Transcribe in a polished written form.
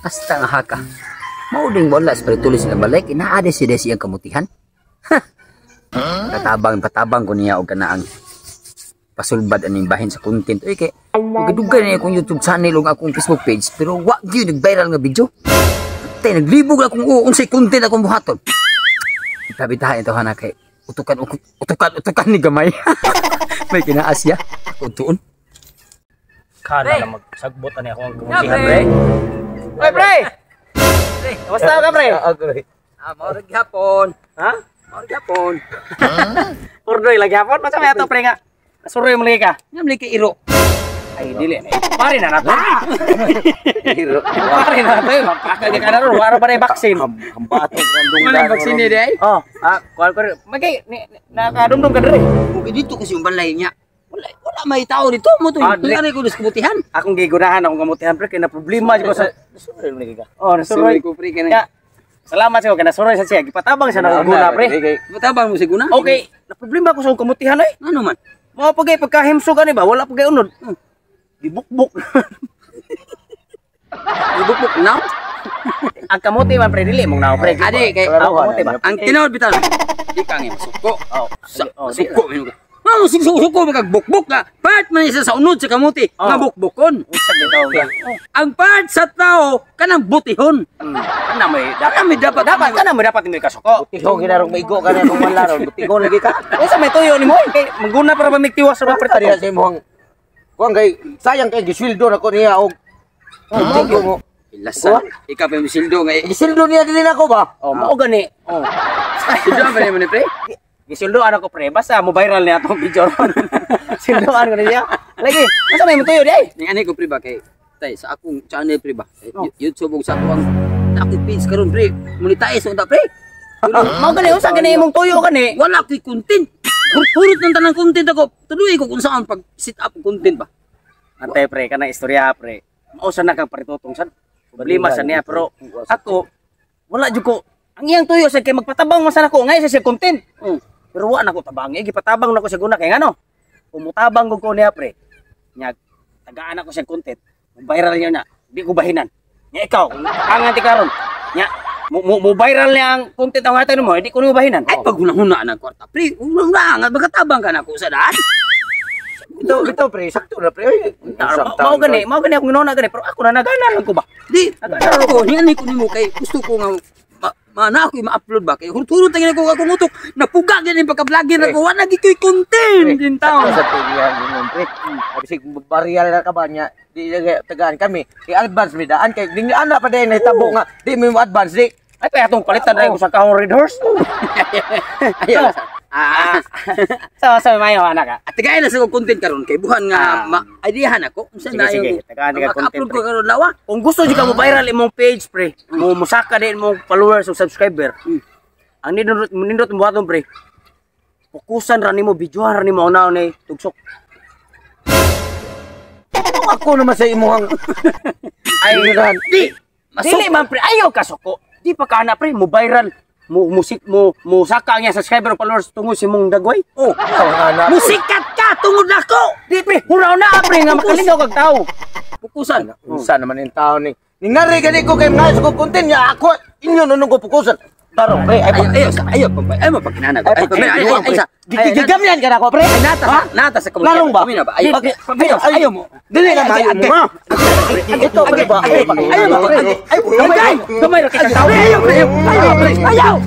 Hasta nga haka. Mauding wala sa tuloy sila balik. Inaade si Desi ang kamutihan. Patabang ko niya o kanaang pasulbad aning bahin sa content. Uy, kay magdugay na akong YouTube channel o akong Facebook page. Pero wag yun, nag-viral nga video. Tay, naglibog akong unsay content akong buhaton. Itabitahan ito na kay utukan ni gamay. May kinaasya. Utuon. Kana na magsagbot ani ako ang kumutihan, pre. Oy, pre. Basta ka, pre. Maurag hapon. Ha? Maurag hapon. Urdoy lagi hapon, masa may ato, pre nga. Nasuroy mo lagi ka. Nga mali kay iro. Ay, dili. Pare na nato. Iro. Pare na nato. Magpakagay ka na ron. Wala pa na yung vaccine. Hambato. Walang vaccine ni day? Oh. Kuha ko rin. Magay, nakadumdum ka rin. Okay, dito kasi yung balay niya. Wala may tao dito mo to. Kaya ko sa kamutihan. Akong gigunahan akong kamutihan, pre. Kaya na problema ko sa... Nasuroy mo lagi ka. Oh, nasuroy. ko, pre. Kaya salamat sa ko. Kaya nasuroy sa siya. Gipatabang siya na guna, pre. Matabang mo si guna? Okay. Na problema ko sa akong kamutihan, eh. Ano man? Mga pagay, pagkahimso ka ba? Wala pagay unod. Dibukbuk. Ibukbuk now? Ang kamote man, pre. Dili mong na, pre. Adi, kay kamote ba? ang tinawad bitan. Di kang suko. Suko. Suko magagbukbuk ka. Part man isa sa unod sa kamote nga bukbukon. Usag bitaw ka. Ang part sa tao kanang butihon. Kana may dapat kana may dapat may kasuko. Butihon ginarong maigo ka na kung wala ron. Butihon lagi ka. Unsa may tuyo nimo? Kay maguna para ba migtiwas sa pre Tadi sa imong kuang kay sayang kay gisweldo na ko niya og tingko mo. Ilasan. Ikaw pa yung sildo nga. Gisweldo niya dili nako ba? Oh, mao gani. Oh. Sildo ba ni pre? Gisildoan ako pre, basta mo viral niya atong video ron. Sildoan ko niya. Lagi, unsa may tuyo di ay? Ning ani ko pre ba kay tay sa akong channel pre ba. YouTube og sa akong page karon pre. Monetize unta pre. Mao gani unsa gani imong tuyo gani? Wala ko'y content. Purot ng tanang content ako. Tuloy ko kung saan pag sit up content ba. Antay pre, kanang istorya pre. Mao sa nakang paritutong sad. Problema sa niya pero ako wala jud ko. Ang iyang tuyo sa kay magpatabang man sa nako ngay sa content. Pero wa nako tabang, gipatabang nako sa guna kay ngano. Umutabang ko niya pre. Nya tagaan ako sa content. Viral niya na. Di ko bahinan. Nya ikaw, ang anti karon. Nya mo viral niya ang content ang hatay mo, di ko ni bahinan. Ay pag hunahuna na kwarta. Pre, unang nga magatabang ka na ko sa daan. Bitaw pre, sakto na pre. Mao gani akong ginona gani pero ako na nagana lang ko ba. Di, ako ni ko nimo kay gusto ko nga mana ako ma-upload ba kay hurot tangin ko ako ngutok napuga gani pagka-vlogger ako wala gi koy content din taon. Sa tugihan mo pre. Bisig barrier na ka ba niya. Di tagaan kami. I-advance mi daan kay ding ana pa din nahitabo nga di mo advance di. Ay kaya atong palitan na ko sa kahong Red Horse. Ayaw. Sa mayo anak ka. At tagay na sa content karon kay buhan nga ma-ideahan ako unsa na yung tagaan ka content. upload ko karon lawa. Kung gusto di ka mo viral imong page pre, mo musaka din imong followers o subscriber. Ang nindot mo buhaton pre. Fokusan ra nimo, videohan ra nimo una ni tugsok. Ako naman sa imuhang Ay di. Dili man pre, ayaw ka suko. Di pa kana pre, mo viral. Mo saka nga subscriber o followers tungod si mong dagway. oh, ana. Musikat ka tungod nako. Di pre, huraw na pre nga makalingaw kag tao. Pukusan. Unsa naman yung tao ni. Ningari gani ko kay mga sa content niya ako inyo nunong ko pukusan. Tarong pre, Ayaw pa kinana ko. Ay Gigamyan ka na ko pre. Ay nata sa kamay. Larong ba? Ayaw mo. Dili na mayo mo. Ito pre ba? Ayaw. Kamay ra ka. Ayaw.